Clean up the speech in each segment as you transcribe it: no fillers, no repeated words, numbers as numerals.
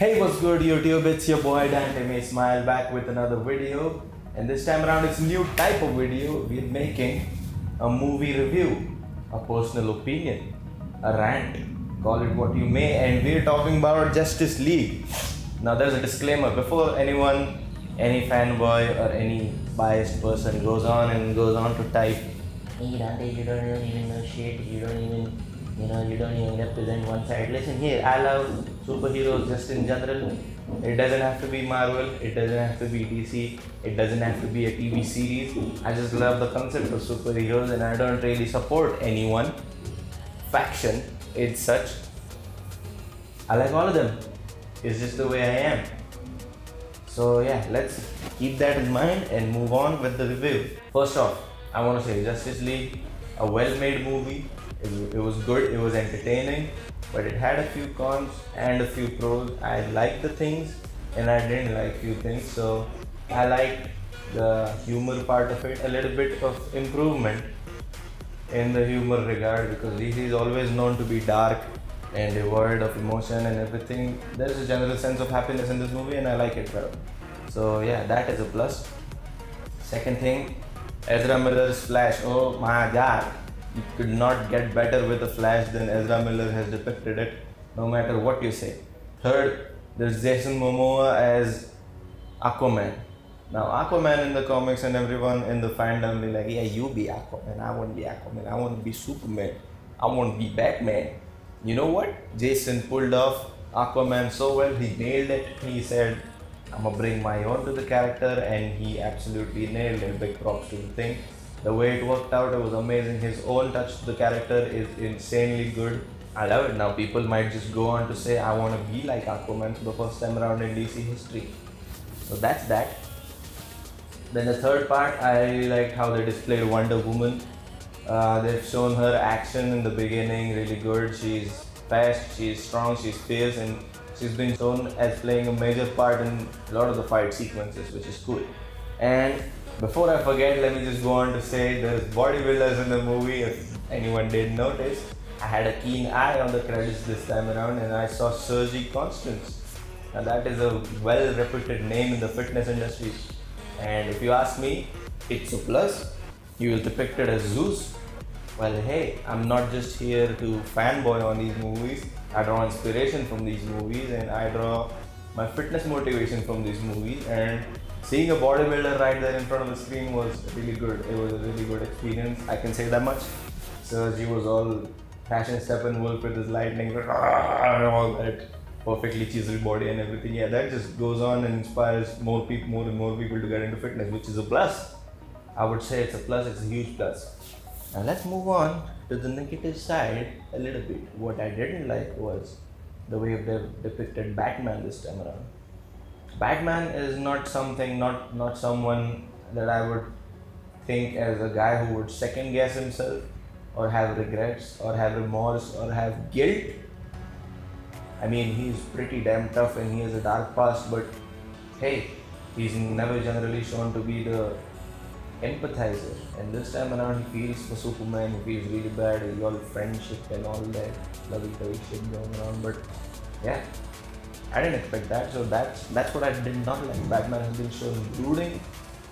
Hey, what's good YouTube? It's your boy Dante May Smile back with another video. And this time around it's a new type of video. We're making a movie review, a personal opinion, a rant, call it what you may, and we're talking about Justice League. Now there's a disclaimer before anyone, any fanboy or any biased person goes on to type, hey Dante, you don't even know shit, you don't even represent one side. Listen here, I love superheroes just in general. It doesn't have to be Marvel, it doesn't have to be DC, it doesn't have to be a TV series. I just love the concept of superheroes and I don't really support any one faction. It's such. I like all of them. It's just the way I am. So yeah, let's keep that in mind and move on with the review. First off, I want to say Justice League, a well-made movie. It was good, it was entertaining, but it had a few cons and a few pros. I liked the things and I didn't like few things. So I liked the humor part of it, a little bit of improvement in the humor regard, because DC is always known to be dark and devoid of emotion and everything. There's a general sense of happiness in this movie and I like it well. So yeah, that is a plus. Second thing, Ezra Miller's Flash. Oh my god. You could not get better with a Flash than Ezra Miller has depicted it, no matter what you say. Third, there's Jason Momoa as Aquaman. Now, Aquaman in the comics and everyone in the fandom be like, yeah, you be Aquaman, I want to be Aquaman, I want to be Superman, I want to be Batman. You know what? Jason pulled off Aquaman so well, he nailed it. He said, I'm gonna bring my own to the character, and he absolutely nailed it. Big props to the thing. The way it worked out, it was amazing. His own touch to the character is insanely good. I love it. Now people might just go on to say, I want to be like Aquaman for the first time around in DC history. So that's that. Then the third part, I really liked how they displayed Wonder Woman. They've shown her action in the beginning really good. She's fast, she's strong, she's fierce, and she's been shown as playing a major part in a lot of the fight sequences, which is cool. And before I forget, let me just go on to say there's bodybuilders in the movie. If anyone didn't notice, I had a keen eye on the credits this time around and I saw Sergi Constance. Now that is a well-reputed name in the fitness industry. And if you ask me, it's a plus. He was depicted as Zeus. Well, hey, I'm not just here to fanboy on these movies. I draw inspiration from these movies and I draw my fitness motivation from these movies. And seeing a bodybuilder right there in front of the screen was really good. It was a really good experience. I can say that much. Sergi was all fashion Steppenwolf with his lightning and all that perfectly chiseled body and everything. Yeah, that just goes on and inspires more and more people to get into fitness, which is a plus. I would say it's a plus. It's a huge plus. Now let's move on to the negative side a little bit. What I didn't like was the way they depicted Batman this time around. Batman is not someone that I would think as a guy who would second guess himself or have regrets or have remorse or have guilt. I mean, he's pretty damn tough and he has a dark past, but hey, he's never generally shown to be the empathizer. And this time around he feels for Superman, he feels really bad, he's all friendship and all that lovey-dovey shit going on, but yeah. I didn't expect that, so that's what I did not like. Batman has been shown brooding.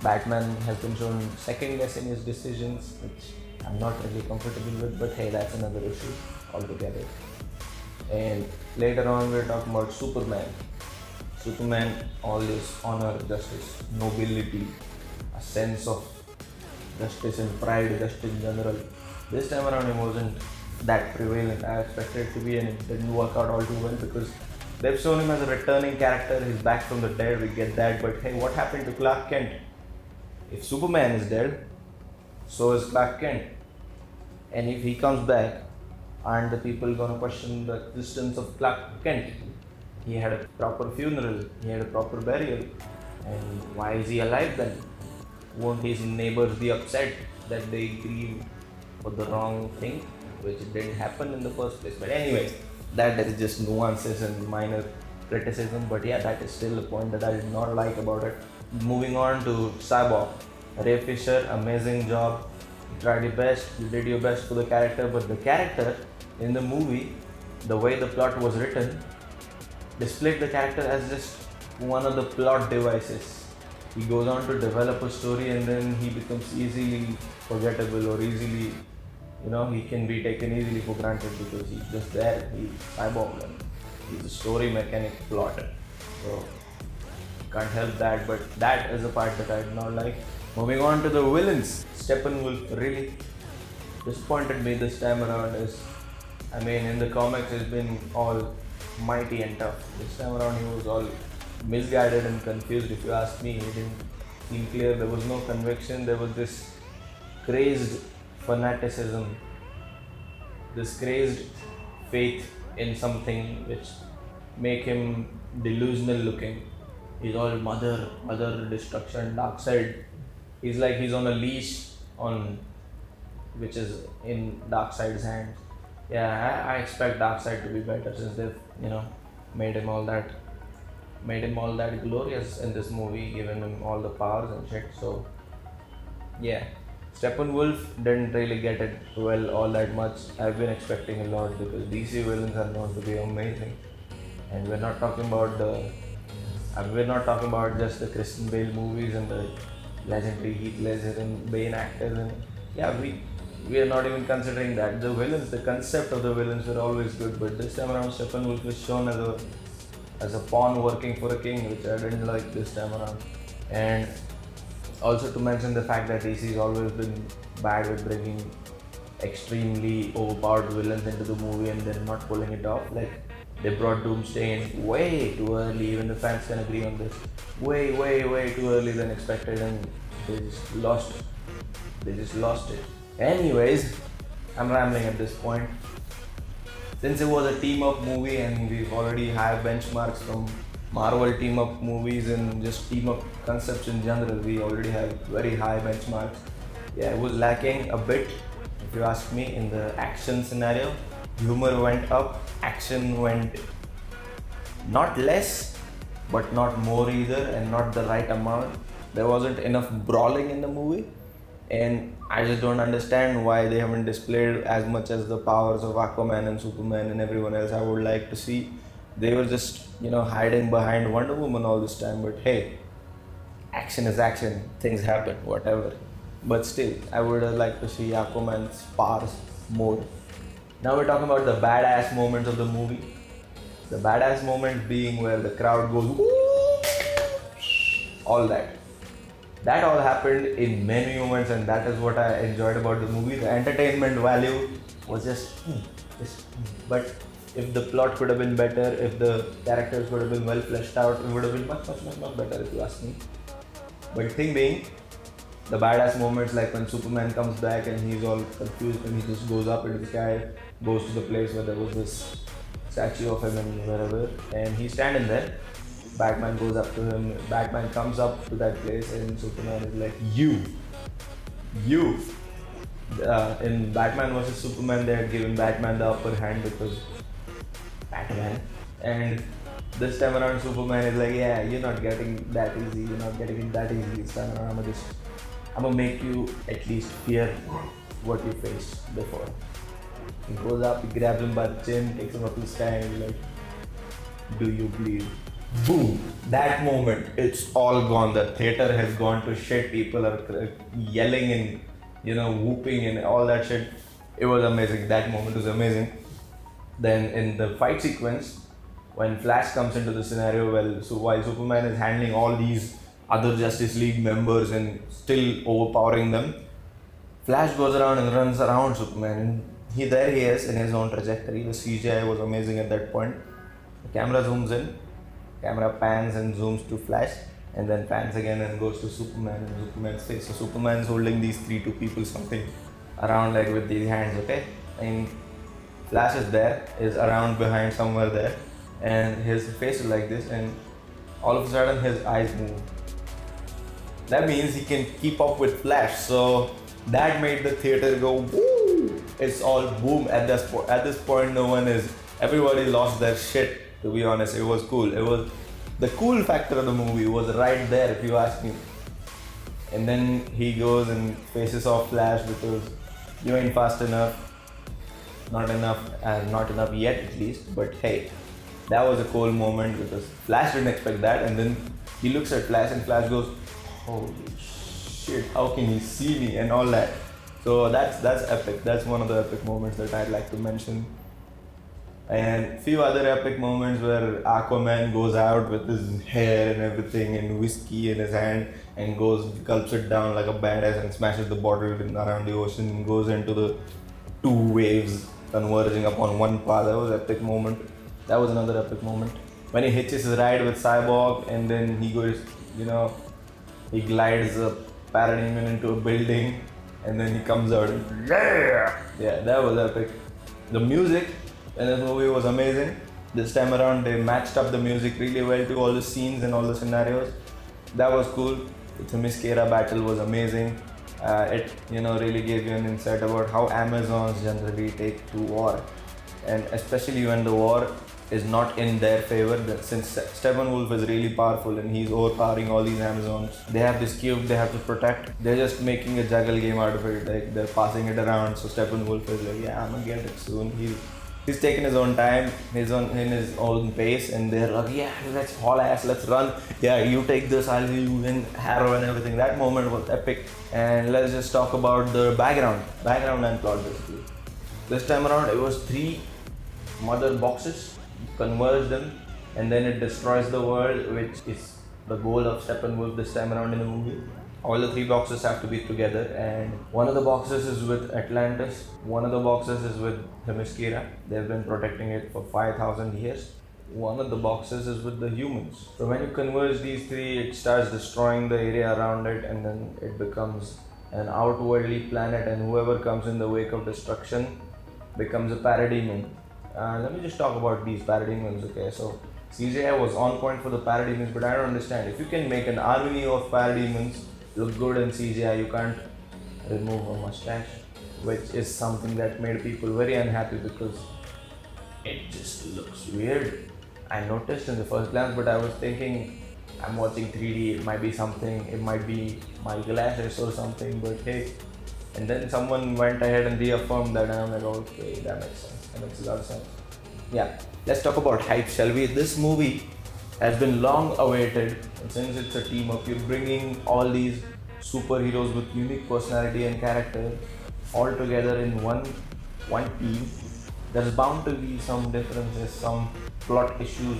Batman has been shown second guessing his decisions, which I'm not really comfortable with, but hey, that's another issue altogether. And later on we're talking about Superman. Superman, all this honor, justice, nobility, a sense of justice and pride just in general. This time around it wasn't that prevalent. I expected it to be, and it didn't work out all too well because they've shown him as a returning character, he's back from the dead, we get that, but hey, what happened to Clark Kent? If Superman is dead, so is Clark Kent. And if he comes back, aren't the people gonna question the existence of Clark Kent? He had a proper funeral, he had a proper burial, and why is he alive then? Won't his neighbors be upset that they grieve for the wrong thing, which didn't happen in the first place? But anyway, that is just nuances and minor criticism, but yeah, that is still a point that I did not like about it. Moving on to Cyborg. Ray Fisher, amazing job. You tried your best, you did your best for the character, but the character in the movie, the way the plot was written, displayed the character as just one of the plot devices. He goes on to develop a story and then he becomes easily forgettable or easily, he can be taken easily for granted because he's just there. He's cyborg and he's a story mechanic plot. So can't help that, but that is a part that I did not like. Moving on to the villains, Steppenwolf really disappointed me this time around. In the comics, it's been all mighty and tough. This time around, he was all misguided and confused. If you ask me, he didn't seem clear. There was no conviction. There was this crazed fanaticism, this crazed faith in something which make him delusional looking. He's all mother destruction, dark side. He's like he's on a leash on which is in Darkseid's hands. Yeah, I expect Darkseid to be better since they've made him all that glorious in this movie, given him all the powers and shit. So yeah, Steppenwolf didn't really get it well all that much. I've been expecting a lot because DC villains are known to be amazing, and we're not talking about just the Christian Bale movies and the legendary Heath Ledger and Bane actors, and yeah, we are not even considering that. The villains, the concept of the villains were always good, but this time around Steppenwolf was shown as a pawn working for a king, which I didn't like this time around. And also to mention the fact that DC's always been bad with bringing extremely overpowered villains into the movie and then not pulling it off. Like they brought Doomsday in way too early, even the fans can agree on this. Way too early than expected, and they just lost it. Anyways, I'm rambling at this point. Since it was a team-up movie and we've already had benchmarks from Marvel team-up movies and just team-up concepts in general, we already have very high benchmarks. Yeah, it was lacking a bit, if you ask me, in the action scenario. Humor went up, action went not less, but not more either, and not the right amount. There wasn't enough brawling in the movie, and I just don't understand why they haven't displayed as much as the powers of Aquaman and Superman and everyone else I would like to see. They were just, hiding behind Wonder Woman all this time, but hey, action is action, things happen, whatever. But still, I would have liked to see Aquaman's powers more. Now we're talking about the badass moments of the movie. The badass moment being where the crowd goes, woo! All that. That all happened in many moments, and that is what I enjoyed about the movie. The entertainment value was just. But if the plot could have been better, if the characters could have been well fleshed out, it would have been much better if you ask me. But thing being, the badass moments like when Superman comes back and he's all confused and he just goes up into the sky, goes to the place where there was this statue of him and wherever, and he's standing there. Batman goes up to him, Batman comes up to that place and Superman is like, you. In Batman vs Superman, they had given Batman the upper hand because Batman. And this time around Superman is like, yeah, you're not getting that easy, this time around. I'm gonna make you at least fear what you faced before. He goes up, he grabs him by the chin, takes him up to the sky and he's like, do you bleed? Boom! That moment, it's all gone. The theater has gone to shit. People are yelling and whooping and all that shit. It was amazing. That moment was amazing. Then in the fight sequence, when Flash comes into the scenario, while Superman is handling all these other Justice League members and still overpowering them, Flash goes around and runs around Superman. And he is in his own trajectory. The CGI was amazing at that point. The camera zooms in. Camera pans and zooms to Flash, and then pans again and goes to Superman and Superman's face. So Superman's holding these 3-2 people something around like with these hands, okay? And Flash is around behind somewhere there, and his face is like this, and all of a sudden his eyes move. That means he can keep up with Flash. So that made the theater go woo! It's all boom at this point. Everybody lost their shit. To be honest, it was cool. It was the cool factor of the movie was right there, if you ask me. And then he goes and faces off Flash because you ain't fast enough, not enough yet at least. But hey, That was a cool moment because Flash didn't expect that, and then he looks at Flash, and Flash goes, "Holy shit! How can he see me?" and all that. So that's epic. That's one of the epic moments that I'd like to mention. And few other epic moments where Aquaman goes out with his hair and everything and whiskey in his hand and goes gulps it down like a badass and smashes the bottle around the ocean and goes into the two waves converging upon one path. That was an epic moment. That was another epic moment. When he hitches his ride with Cyborg and then he goes, he glides a parademon into a building and then he comes out and yeah, that was epic. The music in this movie was amazing. This time around they matched up the music really well to all the scenes and all the scenarios. That was cool. The Themyscira battle was amazing. It really gave you an insight about how Amazons generally take to war, and especially when the war is not in their favor. Since Steppenwolf is really powerful and he's overpowering all these Amazons, they have this cube they have to protect. They're just making a juggle game out of it. Like they're passing it around. So Steppenwolf is like, yeah, I'm gonna get it soon. He's taking his own time, in his own pace, and they're like, yeah, let's haul ass, let's run. Yeah, you take this, I'll you in Harrow and everything. That moment was epic. And let's just talk about the background and plot basically. This time around, it was 3 mother boxes, converge them, and then it destroys the world, which is the goal of Steppenwolf this time around in the movie. All the 3 boxes have to be together, and one of the boxes is with Atlantis, one of the boxes is with Themyscira. They've been protecting it for 5,000 years. One of the boxes is with the humans. So when you converge these 3, it starts destroying the area around it, and then it becomes an outwardly planet, and whoever comes in the wake of destruction becomes a parademon. Let me just talk about these parademons, okay? So CGI was on point for the parademons, but I don't understand. If you can make an army of parademons look good in CGI, you can't remove a mustache, which is something that made people very unhappy because it just looks weird. I noticed in the first glance, but I was thinking I'm watching 3D, it might be something, it might be my glasses or something, but hey. And then someone went ahead and reaffirmed that, and I'm like, okay, that makes sense. That makes a lot of sense. Yeah, let's talk about hype, shall we? This movie has been long awaited, and since it's a team up, you're bringing all these superheroes with unique personality and character all together in one team. There's bound to be some differences, some plot issues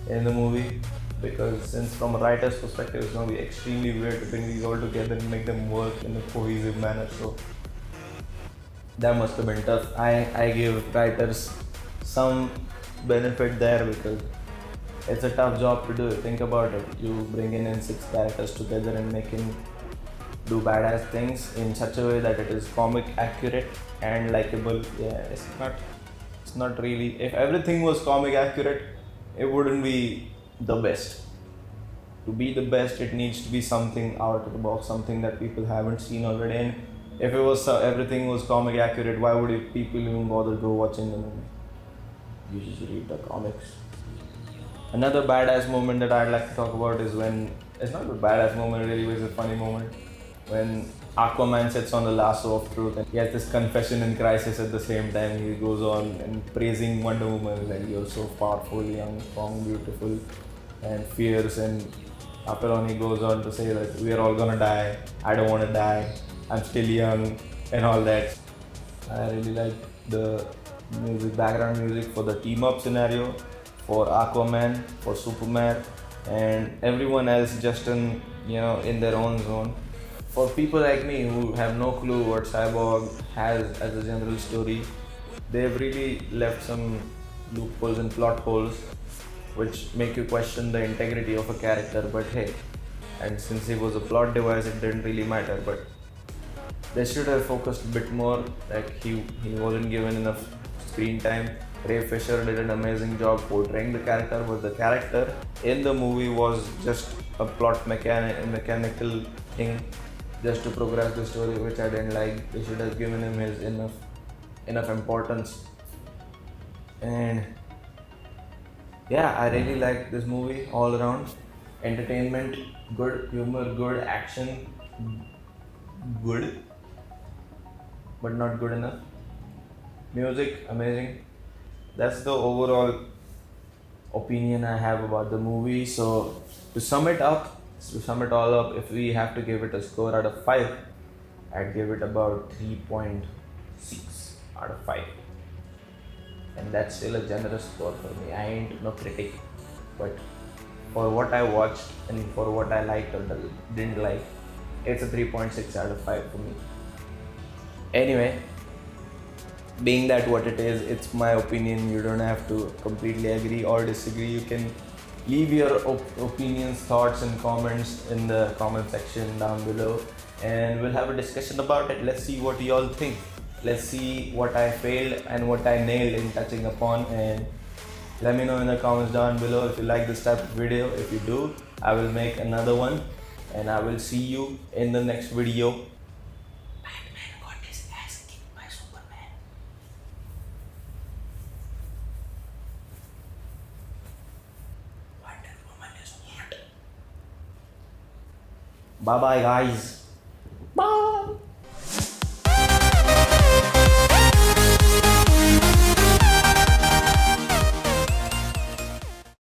in the movie, because since from a writer's perspective it's going to be extremely weird to bring these all together and make them work in a cohesive manner. So that must have been tough. I give writers some benefit there because it's a tough job to do. Think about it. You bring in 6 characters together and make him do badass things in such a way that it is comic accurate and likable. Yeah, it's not really. If everything was comic accurate, it wouldn't be the best. To be the best, it needs to be something out of the box, something that people haven't seen already. And if it was everything was comic accurate, why would people even bother go watching the movie? You just read the comics. Another badass moment that I'd like to talk about is when it's not a badass moment really, but it's a funny moment when Aquaman sits on the lasso of truth and he has this confession and crisis at the same time. He goes on and praising Wonder Woman, like, you're so powerful, young, strong, beautiful, and fierce. And after on, he goes on to say that we are all gonna die. I don't want to die. I'm still young, and all that. I really like the music, background music for the team up scenario, for Aquaman, for Superman, and everyone else just in their own zone. For people like me who have no clue what Cyborg has as a general story, they've really left some loopholes and plot holes which make you question the integrity of a character. But hey, and since he was a plot device, it didn't really matter. But they should have focused a bit more. Like he wasn't given enough screen time. Ray Fisher did an amazing job portraying the character, but the character in the movie was just a plot mechanical thing just to progress the story, which I didn't like. They should have given him his enough importance. And yeah, I really like this movie all around. Entertainment, good, humor, good, action, good, but not good enough. Music, amazing. That's the overall opinion I have about the movie. So to sum it all up, if we have to give it a score out of 5, I'd give it about 3.6 out of 5. And that's still a generous score for me. I ain't no critic, but for what I watched and for what I liked or didn't like, it's a 3.6 out of 5 for me. Anyway, being that what it is, it's my opinion. You don't have to completely agree or disagree. You can leave your opinions, thoughts, and comments in the comment section down below, and we'll have a discussion about it. Let's see what you all think. Let's see what I failed and what I nailed in touching upon, and let me know in the comments down below if you like this type of video. If you do, I will make another one, and I will see you in the next video. Batman got his ass kicked by Superman. Wonder Woman is hot. Bye bye, guys.